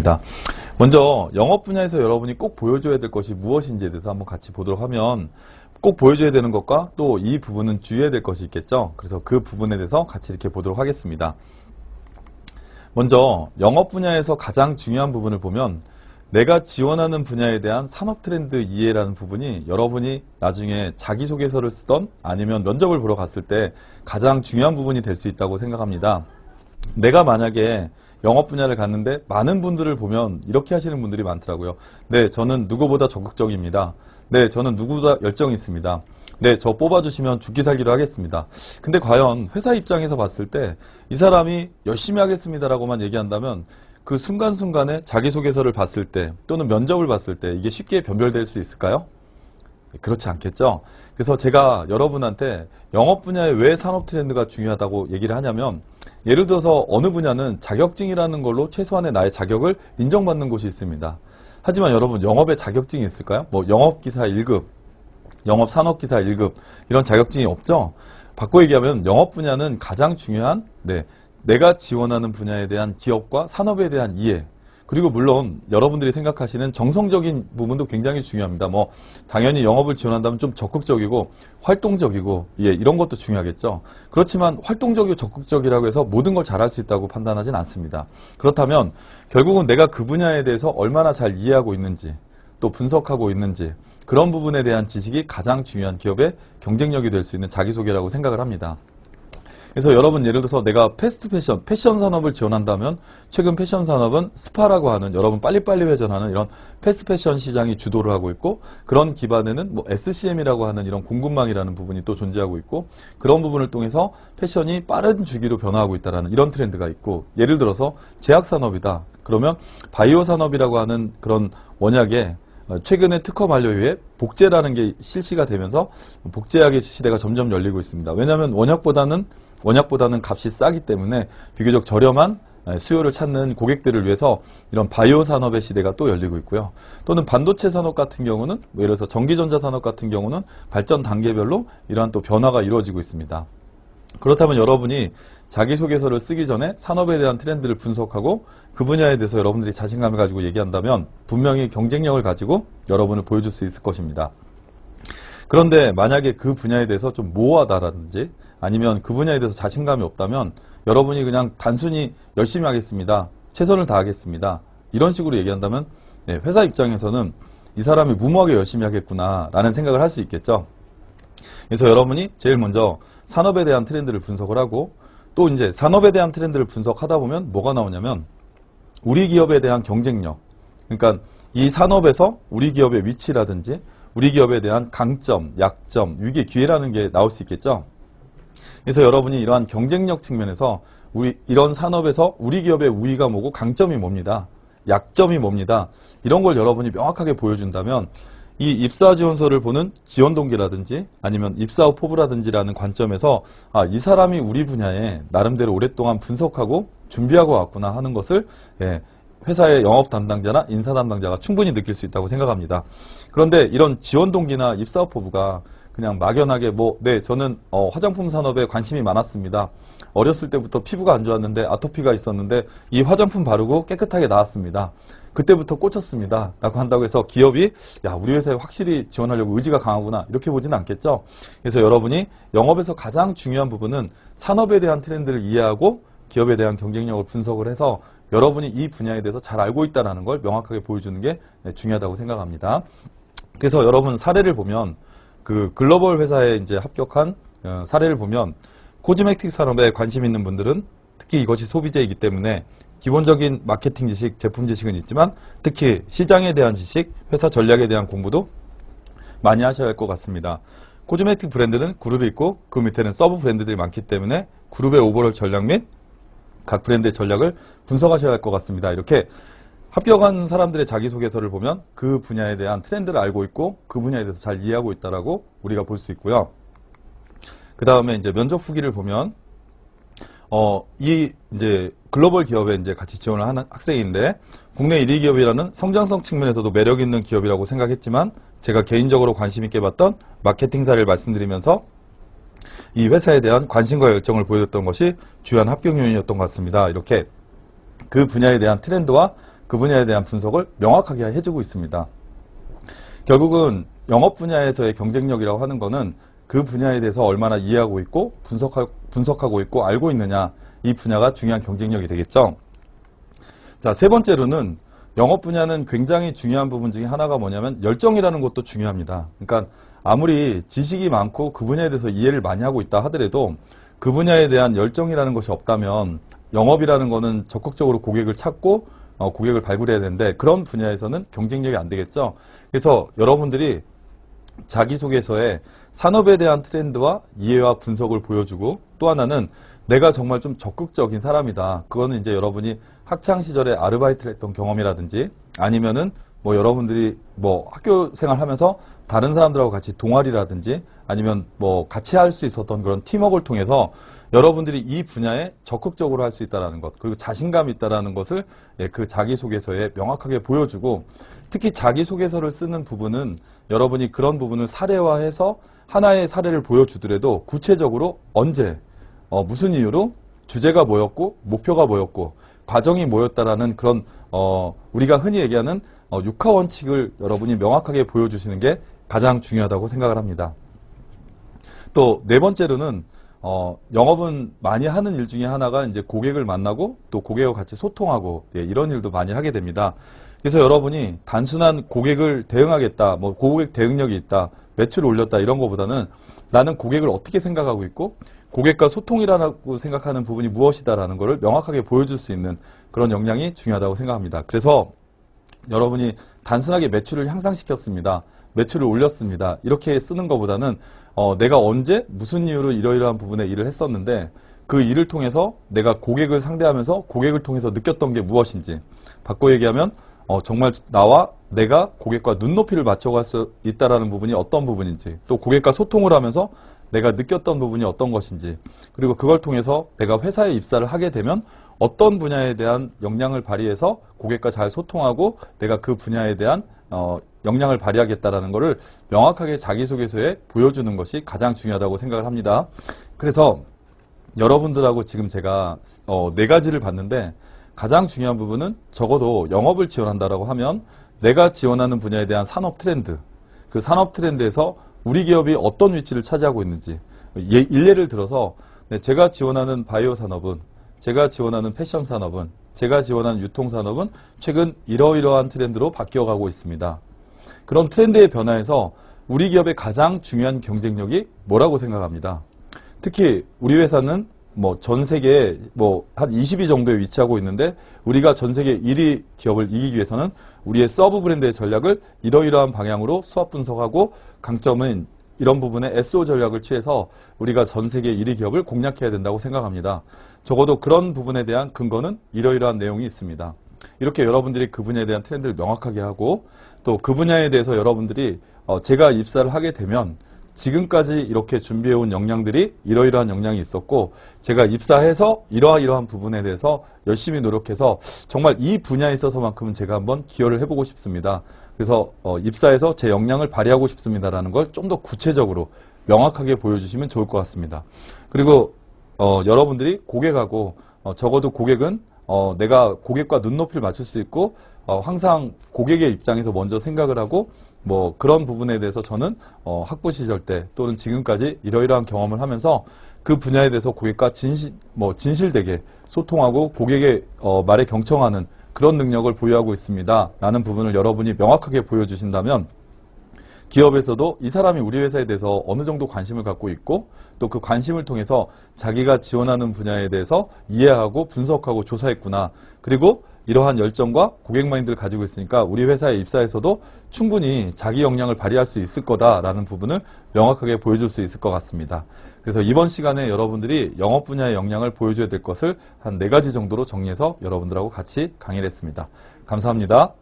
하겠습니다. 먼저 영업 분야에서 여러분이 꼭 보여줘야 될 것이 무엇인지에 대해서 한번 같이 보도록 하면, 꼭 보여줘야 되는 것과 또 이 부분은 주의해야 될 것이 있겠죠. 그래서 그 부분에 대해서 같이 이렇게 보도록 하겠습니다. 먼저 영업 분야에서 가장 중요한 부분을 보면, 내가 지원하는 분야에 대한 산업 트렌드 이해라는 부분이 여러분이 나중에 자기소개서를 쓰던 아니면 면접을 보러 갔을 때 가장 중요한 부분이 될 수 있다고 생각합니다. 내가 만약에 영업 분야를 갔는데 많은 분들을 보면 이렇게 하시는 분들이 많더라고요. 네, 저는 누구보다 적극적입니다. 네, 저는 누구보다 열정이 있습니다. 네, 저 뽑아주시면 죽기 살기로 하겠습니다. 근데 과연 회사 입장에서 봤을 때 이 사람이 열심히 하겠습니다라고만 얘기한다면 그 순간순간에 자기소개서를 봤을 때 또는 면접을 봤을 때 이게 쉽게 변별될 수 있을까요? 그렇지 않겠죠. 그래서 제가 여러분한테 영업 분야에 왜 산업 트렌드가 중요하다고 얘기를 하냐면, 예를 들어서 어느 분야는 자격증이라는 걸로 최소한의 나의 자격을 인정받는 곳이 있습니다. 하지만 여러분, 영업에 자격증이 있을까요? 뭐 영업기사 1급, 영업산업기사 1급 이런 자격증이 없죠. 바꿔 얘기하면 영업 분야는 가장 중요한 내가 지원하는 분야에 대한 기업과 산업에 대한 이해, 그리고 물론 여러분들이 생각하시는 정성적인 부분도 굉장히 중요합니다. 뭐 당연히 영업을 지원한다면 좀 적극적이고 활동적이고 이런 것도 중요하겠죠. 그렇지만 활동적이고 적극적이라고 해서 모든 걸 잘할 수 있다고 판단하진 않습니다. 그렇다면 결국은 내가 그 분야에 대해서 얼마나 잘 이해하고 있는지, 또 분석하고 있는지, 그런 부분에 대한 지식이 가장 중요한 기업의 경쟁력이 될 수 있는 자기소개라고 생각을 합니다. 그래서 여러분, 예를 들어서 내가 패스트 패션 산업을 지원한다면 최근 패션 산업은 스파라고 하는, 여러분 빨리빨리 회전하는 이런 패스트 패션 시장이 주도를 하고 있고, 그런 기반에는 뭐 SCM이라고 하는 이런 공급망이라는 부분이 또 존재하고 있고, 그런 부분을 통해서 패션이 빠른 주기로 변화하고 있다는 이런 트렌드가 있고, 예를 들어서 제약 산업이다. 그러면 바이오 산업이라고 하는 그런 원약에 최근에 특허 만료 이후에 복제라는 게 실시가 되면서 복제약의 시대가 점점 열리고 있습니다. 왜냐하면 원약보다는 값이 싸기 때문에 비교적 저렴한 수요를 찾는 고객들을 위해서 이런 바이오 산업의 시대가 또 열리고 있고요. 또는 반도체 산업 같은 경우는, 예를 들어서 전기전자 산업 같은 경우는 발전 단계별로 이러한 또 변화가 이루어지고 있습니다. 그렇다면 여러분이 자기소개서를 쓰기 전에 산업에 대한 트렌드를 분석하고 그 분야에 대해서 여러분들이 자신감을 가지고 얘기한다면 분명히 경쟁력을 가지고 여러분을 보여줄 수 있을 것입니다. 그런데 만약에 그 분야에 대해서 좀 모호하다라든지 아니면 그 분야에 대해서 자신감이 없다면 여러분이 그냥 단순히 열심히 하겠습니다, 최선을 다하겠습니다, 이런 식으로 얘기한다면 회사 입장에서는 이 사람이 무모하게 열심히 하겠구나 라는 생각을 할 수 있겠죠. 그래서 여러분이 제일 먼저 산업에 대한 트렌드를 분석을 하고, 또 이제 산업에 대한 트렌드를 분석하다 보면 뭐가 나오냐면 우리 기업에 대한 경쟁력, 그러니까 이 산업에서 우리 기업의 위치라든지 우리 기업에 대한 강점, 약점, 위기, 기회라는 게 나올 수 있겠죠. 그래서 여러분이 이러한 경쟁력 측면에서 이런 산업에서 우리 기업의 우위가 뭐고 강점이 뭡니다, 약점이 뭡니다, 이런 걸 여러분이 명확하게 보여준다면 이 입사 지원서를 보는 지원 동기라든지 아니면 입사 후 포부라든지라는 관점에서 이 사람이 우리 분야에 나름대로 오랫동안 분석하고 준비하고 왔구나 하는 것을 회사의 영업 담당자나 인사 담당자가 충분히 느낄 수 있다고 생각합니다. 그런데 이런 지원 동기나 입사 후 포부가 그냥 막연하게 저는 화장품 산업에 관심이 많았습니다. 어렸을 때부터 피부가 안 좋았는데 아토피가 있었는데 이 화장품 바르고 깨끗하게 나았습니다. 그때부터 꽂혔습니다 라고 한다고 해서 기업이 우리 회사에 확실히 지원하려고 의지가 강하구나 이렇게 보지는 않겠죠. 그래서 여러분이 영업에서 가장 중요한 부분은 산업에 대한 트렌드를 이해하고 기업에 대한 경쟁력을 분석을 해서 여러분이 이 분야에 대해서 잘 알고 있다는 걸 명확하게 보여주는 게 중요하다고 생각합니다. 그래서 여러분 사례를 보면 그 글로벌 회사에 이제 합격한 사례를 보면 코스메틱 산업에 관심 있는 분들은 특히 이것이 소비재이기 때문에 기본적인 마케팅 지식, 제품 지식은 있지만 특히 시장에 대한 지식, 회사 전략에 대한 공부도 많이 하셔야 할 것 같습니다. 코스메틱 브랜드는 그룹이 있고 그 밑에는 서브 브랜드들이 많기 때문에 그룹의 오버롤 전략 및 각 브랜드의 전략을 분석하셔야 할 것 같습니다. 이렇게 합격한 사람들의 자기소개서를 보면 그 분야에 대한 트렌드를 알고 있고 그 분야에 대해서 잘 이해하고 있다라고 우리가 볼 수 있고요. 그 다음에 이제 면접 후기를 보면 이 이제 글로벌 기업에 이제 같이 지원을 하는 학생인데 국내 1위 기업이라는 성장성 측면에서도 매력 있는 기업이라고 생각했지만 제가 개인적으로 관심 있게 봤던 마케팅 사례를 말씀드리면서 이 회사에 대한 관심과 열정을 보여줬던 것이 주요한 합격 요인이었던 것 같습니다. 이렇게 그 분야에 대한 트렌드와 그 분야에 대한 분석을 명확하게 해주고 있습니다. 결국은 영업 분야에서의 경쟁력이라고 하는 거는 그 분야에 대해서 얼마나 이해하고 있고 분석하고 있고 알고 있느냐, 이 분야가 중요한 경쟁력이 되겠죠. 자, 세 번째로는 영업 분야는 굉장히 중요한 부분 중에 하나가 뭐냐면 열정이라는 것도 중요합니다. 그러니까 아무리 지식이 많고 그 분야에 대해서 이해를 많이 하고 있다 하더라도 그 분야에 대한 열정이라는 것이 없다면 영업이라는 거는 적극적으로 고객을 찾고 고객을 발굴해야 되는데 그런 분야에서는 경쟁력이 안 되겠죠. 그래서 여러분들이 자기소개서에 산업에 대한 트렌드와 이해와 분석을 보여주고, 또 하나는 내가 정말 좀 적극적인 사람이다. 그거는 이제 여러분이 학창시절에 아르바이트를 했던 경험이라든지 아니면은 뭐 여러분들이 뭐 학교 생활하면서 다른 사람들하고 같이 동아리라든지 아니면 뭐 같이 할 수 있었던 그런 팀워크를 통해서 여러분들이 이 분야에 적극적으로 할 수 있다는 것, 그리고 자신감이 있다는 것을 그 자기소개서에 명확하게 보여주고, 특히 자기소개서를 쓰는 부분은 여러분이 그런 부분을 사례화해서 하나의 사례를 보여주더라도 구체적으로 언제, 무슨 이유로, 주제가 뭐였고, 목표가 뭐였고, 과정이 뭐였다라는 그런 우리가 흔히 얘기하는 육하원칙을 여러분이 명확하게 보여주시는 게 가장 중요하다고 생각을 합니다. 또 네 번째로는 영업은 많이 하는 일 중에 하나가 이제 고객을 만나고 또 고객과 같이 소통하고 이런 일도 많이 하게 됩니다. 그래서 여러분이 단순한 고객을 대응하겠다, 뭐 고객 대응력이 있다, 매출을 올렸다 이런 것보다는 나는 고객을 어떻게 생각하고 있고 고객과 소통이라고 생각하는 부분이 무엇이다라는 것을 명확하게 보여줄 수 있는 그런 역량이 중요하다고 생각합니다. 그래서 여러분이 단순하게 매출을 향상시켰습니다, 매출을 올렸습니다, 이렇게 쓰는 것보다는 내가 언제 무슨 이유로 이러이러한 부분에 일을 했었는데 그 일을 통해서 내가 고객을 상대하면서 고객을 통해서 느꼈던 게 무엇인지, 바꿔 얘기하면 정말 나와 내가 고객과 눈높이를 맞춰갈 수 있다는 부분이 어떤 부분인지, 또 고객과 소통을 하면서 내가 느꼈던 부분이 어떤 것인지, 그리고 그걸 통해서 내가 회사에 입사를 하게 되면 어떤 분야에 대한 역량을 발휘해서 고객과 잘 소통하고 내가 그 분야에 대한 역량을 발휘하겠다라는 것을 명확하게 자기소개서에 보여주는 것이 가장 중요하다고 생각을 합니다. 그래서 여러분들하고 지금 제가 네 가지를 봤는데 가장 중요한 부분은 적어도 영업을 지원한다라고 하면 내가 지원하는 분야에 대한 산업 트렌드, 그 산업 트렌드에서 우리 기업이 어떤 위치를 차지하고 있는지, 일례를 들어서 제가 지원하는 바이오 산업은, 제가 지원하는 패션 산업은, 제가 지원하는 유통 산업은 최근 이러이러한 트렌드로 바뀌어가고 있습니다. 그런 트렌드의 변화에서 우리 기업의 가장 중요한 경쟁력이 뭐라고 생각합니다. 특히 우리 회사는 뭐 전 세계에 뭐 한 20위 정도에 위치하고 있는데 우리가 전 세계 1위 기업을 이기기 위해서는 우리의 서브 브랜드의 전략을 이러이러한 방향으로 수합 분석하고 강점은 이런 부분에 SO 전략을 취해서 우리가 전 세계 1위 기업을 공략해야 된다고 생각합니다. 적어도 그런 부분에 대한 근거는 이러이러한 내용이 있습니다. 이렇게 여러분들이 그 분야에 대한 트렌드를 명확하게 하고 또 그 분야에 대해서 여러분들이 제가 입사를 하게 되면 지금까지 이렇게 준비해온 역량들이 이러이러한 역량이 있었고 제가 입사해서 이러한 부분에 대해서 열심히 노력해서 정말 이 분야에 있어서만큼은 제가 한번 기여를 해보고 싶습니다. 그래서 입사해서 제 역량을 발휘하고 싶습니다라는 걸 좀 더 구체적으로 명확하게 보여주시면 좋을 것 같습니다. 그리고 여러분들이 고객하고 적어도 고객은 내가 고객과 눈높이를 맞출 수 있고 항상 고객의 입장에서 먼저 생각을 하고 뭐 그런 부분에 대해서 저는 학부 시절 때 또는 지금까지 이러이러한 경험을 하면서 그 분야에 대해서 고객과 진실되게 소통하고 고객의 말에 경청하는 그런 능력을 보유하고 있습니다 라는 부분을 여러분이 명확하게 보여주신다면 기업에서도 이 사람이 우리 회사에 대해서 어느 정도 관심을 갖고 있고 또 그 관심을 통해서 자기가 지원하는 분야에 대해서 이해하고 분석하고 조사했구나, 그리고 이러한 열정과 고객 마인드를 가지고 있으니까 우리 회사에 입사해서도 충분히 자기 역량을 발휘할 수 있을 거다라는 부분을 명확하게 보여줄 수 있을 것 같습니다. 그래서 이번 시간에 여러분들이 영업 분야의 역량을 보여줘야 될 것을 한 4가지 정도로 정리해서 여러분들하고 같이 강의를 했습니다. 감사합니다.